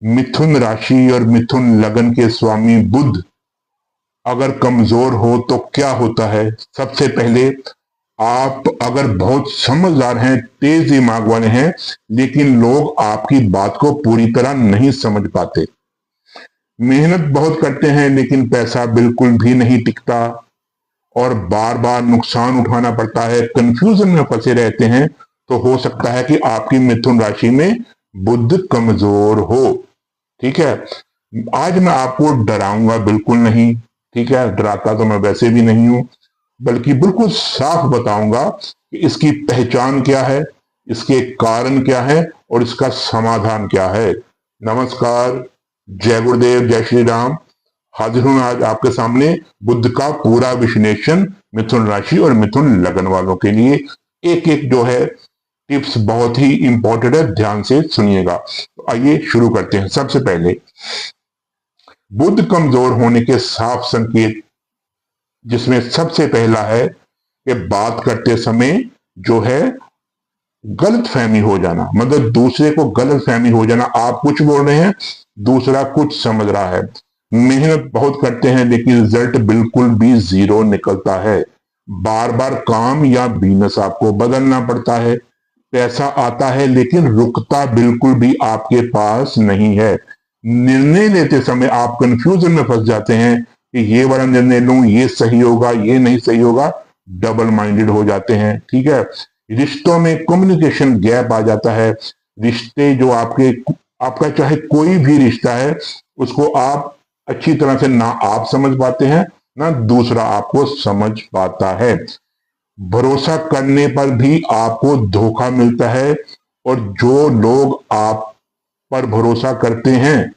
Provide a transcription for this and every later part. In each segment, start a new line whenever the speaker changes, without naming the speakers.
मिथुन राशि और मिथुन लगन के स्वामी बुध अगर कमजोर हो तो क्या होता है? सबसे पहले, आप अगर बहुत समझदार हैं, तेज दिमाग वाले हैं, लेकिन लोग आपकी बात को पूरी तरह नहीं समझ पाते। मेहनत बहुत करते हैं लेकिन पैसा बिल्कुल भी नहीं टिकता और बार बार नुकसान उठाना पड़ता है, कंफ्यूजन में फंसे रहते हैं। तो हो सकता है कि आपकी मिथुन राशि में बुध कमजोर हो। ठीक है, आज मैं आपको डराऊंगा बिल्कुल नहीं। ठीक है, डराता तो मैं वैसे भी नहीं हूं, बल्कि बिल्कुल साफ बताऊंगा कि इसकी पहचान क्या है, इसके कारण क्या है और इसका समाधान क्या है। नमस्कार, जय गुरुदेव, जय श्री राम। हाजिर हूं आज आपके सामने बुध का पूरा विश्लेषण मिथुन राशि और मिथुन लगन वालों के लिए। एक एक जो है टिप्स बहुत ही इंपॉर्टेंट है, ध्यान से सुनिएगा। तो आइए शुरू करते हैं। सबसे पहले, बुध कमजोर होने के साफ संकेत, जिसमें सबसे पहला है कि बात करते समय जो है गलत फहमी हो जाना, मतलब दूसरे को गलत फहमी हो जाना। आप कुछ बोल रहे हैं, दूसरा कुछ समझ रहा है। मेहनत बहुत करते हैं लेकिन रिजल्ट बिल्कुल भी जीरो निकलता है। बार बार काम या बिजनेस आपको बदलना पड़ता है। पैसा आता है लेकिन रुकता बिल्कुल भी आपके पास नहीं है। निर्णय लेते समय आप कंफ्यूजन में फंस जाते हैं कि ये वाला निर्णय लूं, ये सही होगा, ये नहीं सही होगा। डबल माइंडेड हो जाते हैं। ठीक है, रिश्तों में कम्युनिकेशन गैप आ जाता है। रिश्ते जो आपका चाहे कोई भी रिश्ता है, उसको आप अच्छी तरह से ना आप समझ पाते हैं, ना दूसरा आपको समझ पाता है। भरोसा करने पर भी आपको धोखा मिलता है और जो लोग आप पर भरोसा करते हैं,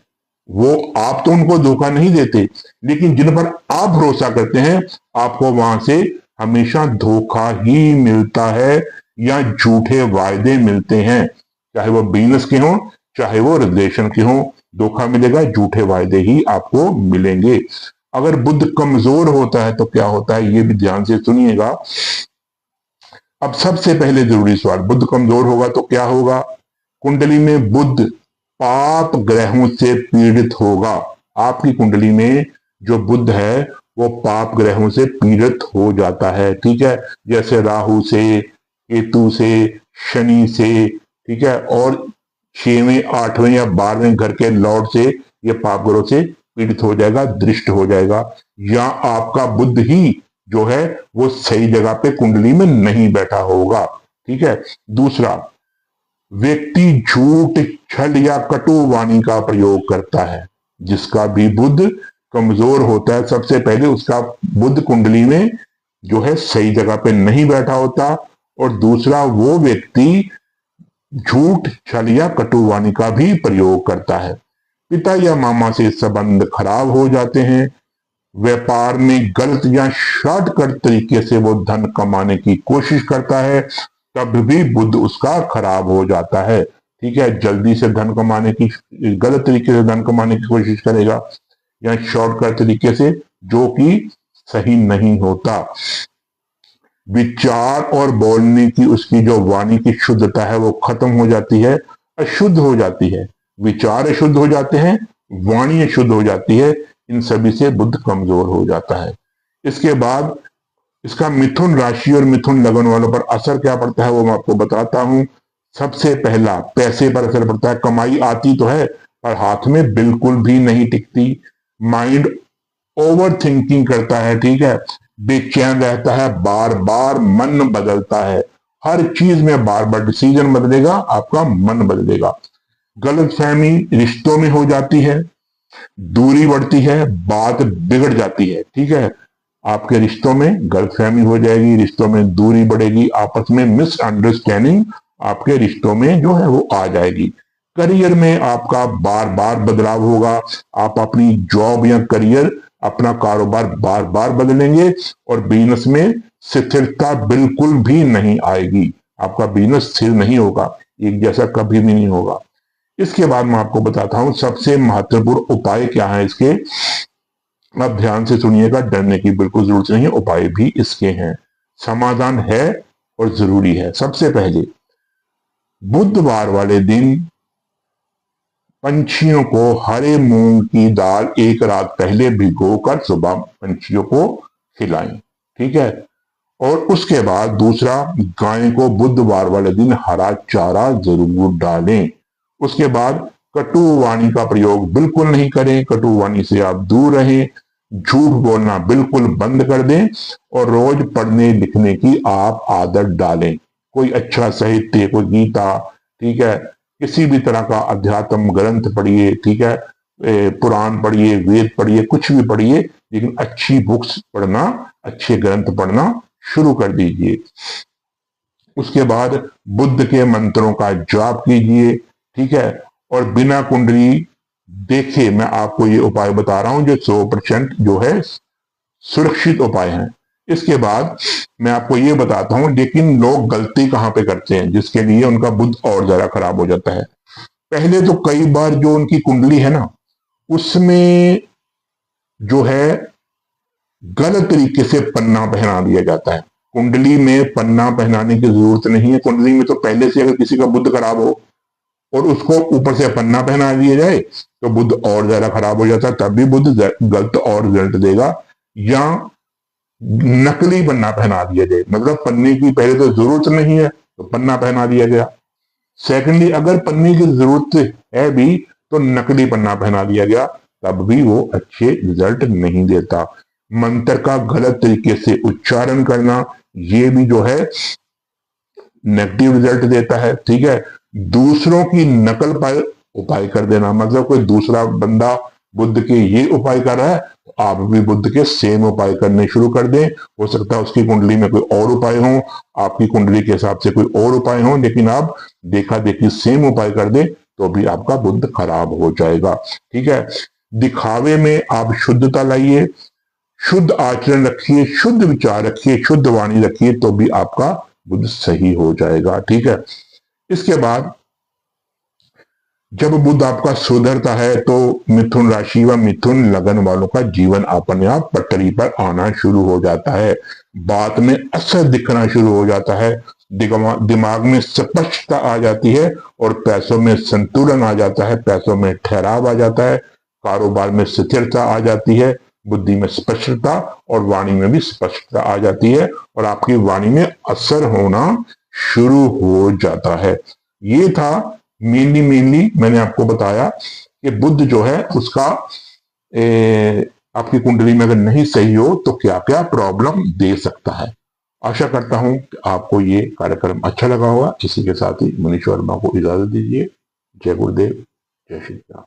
वो आप तो उनको धोखा नहीं देते, लेकिन जिन पर आप भरोसा करते हैं, आपको वहां से हमेशा धोखा ही मिलता है या झूठे वायदे मिलते हैं। चाहे वो बिजनेस के हों, चाहे वो रिलेशन के हों, धोखा मिलेगा, झूठे वायदे ही आपको मिलेंगे। अगर बुध कमजोर होता है तो क्या होता है, ये भी ध्यान से सुनिएगा। अब सबसे पहले जरूरी सवाल, बुध कमजोर होगा तो क्या होगा? कुंडली में बुध पाप ग्रहों से पीड़ित होगा। आपकी कुंडली में जो बुध है वो पाप ग्रहों से पीड़ित हो जाता है। ठीक है, जैसे राहु से, केतु से, शनि से। ठीक है, और 6वें, 8वें या 12वें घर के लॉर्ड से ये पाप ग्रह से पीड़ित हो जाएगा, दृष्ट हो जाएगा। या आपका बुध ही जो है वो सही जगह पे कुंडली में नहीं बैठा होगा। ठीक है, दूसरा, व्यक्ति झूठ, छल या कटु वाणी का प्रयोग करता है। जिसका भी बुध कमजोर होता है, सबसे पहले उसका बुध कुंडली में जो है सही जगह पे नहीं बैठा होता, और दूसरा वो व्यक्ति झूठ, छल या कटु वाणी का भी प्रयोग करता है। पिता या मामा से संबंध खराब हो जाते हैं। व्यापार में गलत या शॉर्टकट तरीके से वो धन कमाने की कोशिश करता है, तब भी बुध उसका खराब हो जाता है। ठीक है, जल्दी से धन कमाने की, गलत तरीके से धन कमाने की कोशिश करेगा या शॉर्टकट तरीके से, जो कि सही नहीं होता। विचार और बोलने की उसकी जो वाणी की शुद्धता है वो खत्म हो जाती है, अशुद्ध हो जाती है। विचार अशुद्ध हो जाते हैं, वाणी अशुद्ध हो जाती है। इन सभी से बुध कमजोर हो जाता है। इसके बाद इसका मिथुन राशि और मिथुन लगन वालों पर असर क्या पड़ता है वो मैं आपको बताता हूं। सबसे पहला, पैसे पर असर पड़ता है। कमाई आती तो है पर हाथ में बिल्कुल भी नहीं टिकती। माइंड ओवर थिंकिंग करता है। ठीक है, बेचैन रहता है, बार बार मन बदलता है। हर चीज में बार बार डिसीजन बदलेगा, आपका मन बदलेगा। गलत फहमी रिश्तों में हो जाती है, दूरी बढ़ती है, बात बिगड़ जाती है। ठीक है, आपके रिश्तों में गलतफहमी हो जाएगी, रिश्तों में दूरी बढ़ेगी, आपस में मिसअंडरस्टैंडिंग आपके रिश्तों में जो है वो आ जाएगी। करियर में आपका बार बार बदलाव होगा। आप अपनी जॉब या करियर, अपना कारोबार बार बार बदलेंगे और बिजनेस में स्थिरता बिल्कुल भी नहीं आएगी। आपका बिजनेस स्थिर नहीं होगा, एक जैसा कभी भी नहीं होगा। इसके बाद मैं आपको बताता हूं सबसे महत्वपूर्ण उपाय क्या है इसके। अब ध्यान से सुनिएगा, डरने की बिल्कुल जरूरत नहीं है, उपाय भी इसके हैं, समाधान है और जरूरी है। सबसे पहले, बुधवार वाले दिन पंछियों को हरे मूंग की दाल एक रात पहले भिगोकर सुबह पंछियों को खिलाएं। ठीक है। और उसके बाद दूसरा, गाय को बुधवार वाले दिन हरा चारा जरूर डालें। उसके बाद कटु वाणी का प्रयोग बिल्कुल नहीं करें, कटु वाणी से आप दूर रहें, झूठ बोलना बिल्कुल बंद कर दें और रोज पढ़ने लिखने की आप आदत डालें। कोई अच्छा साहित्य, कोई गीता, ठीक है, किसी भी तरह का अध्यात्म ग्रंथ पढ़िए, ठीक है, पुराण पढ़िए, वेद पढ़िए, कुछ भी पढ़िए, लेकिन अच्छी बुक्स पढ़ना, अच्छे ग्रंथ पढ़ना शुरू कर दीजिए। उसके बाद बुद्ध के मंत्रों का जाप कीजिए। ठीक है। और बिना कुंडली देखे मैं आपको ये उपाय बता रहा हूं जो 100% जो है सुरक्षित उपाय हैं। इसके बाद मैं आपको ये बताता हूं, लेकिन लोग गलती कहां पे करते हैं जिसके लिए उनका बुद्ध और ज्यादा खराब हो जाता है। पहले तो कई बार जो उनकी कुंडली है ना, उसमें जो है गलत तरीके से पन्ना पहना दिया जाता है। कुंडली में पन्ना पहनाने की जरूरत नहीं है। कुंडली में तो पहले से अगर किसी का बुद्ध खराब हो और उसको ऊपर से पन्ना पहना दिया जाए तो बुद्ध और ज्यादा खराब हो जाता है, तब भी बुद्ध गलत और रिजल्ट देगा। या नकली पन्ना पहना दिया जाए, मतलब पन्ने की पहले तो जरूरत नहीं है तो पन्ना पहना दिया गया। सेकेंडली, अगर पन्ने की जरूरत है भी तो नकली पन्ना पहना दिया गया, तब भी वो अच्छे रिजल्ट नहीं देता। मंत्र का गलत तरीके से उच्चारण करना, ये भी जो है नेगेटिव रिजल्ट देता है। ठीक है। दूसरों की नकल पर उपाय कर देना, मतलब कोई दूसरा बंदा बुद्ध के ये उपाय कर रहा है तो आप भी बुद्ध के सेम उपाय करने शुरू कर दें। हो सकता है उसकी कुंडली में कोई और उपाय हो, आपकी कुंडली के हिसाब से कोई और उपाय हो, लेकिन आप देखा देखी सेम उपाय कर दें तो भी आपका बुद्ध खराब हो जाएगा। ठीक है। दिखावे में आप शुद्धता लाइए, शुद्ध आचरण रखिए, शुद्ध विचार रखिए, शुद्ध वाणी रखिए, तो भी आपका बुद्ध सही हो जाएगा। ठीक है। इसके बाद जब बुद्ध आपका सुधरता है तो मिथुन राशि व मिथुन लगन वालों का जीवन अपने आप पटरी पर आना शुरू हो जाता है। बात में असर दिखना शुरू हो जाता है, दिमाग में स्पष्टता आ जाती है और पैसों में संतुलन आ जाता है, पैसों में ठहराव आ जाता है, कारोबार में स्थिरता आ जाती है, बुद्धि में स्पष्टता और वाणी में भी स्पष्टता आ जाती है और आपकी वाणी में असर होना शुरू हो जाता है। ये था मेनली मैंने आपको बताया कि बुद्ध जो है उसका आपकी कुंडली में अगर नहीं सही हो तो क्या क्या प्रॉब्लम दे सकता है। आशा करता हूं कि आपको ये कार्यक्रम अच्छा लगा होगा। इसी के साथ ही मनीष वर्मा को इजाजत दीजिए। जय गुरुदेव, जय श्री राम।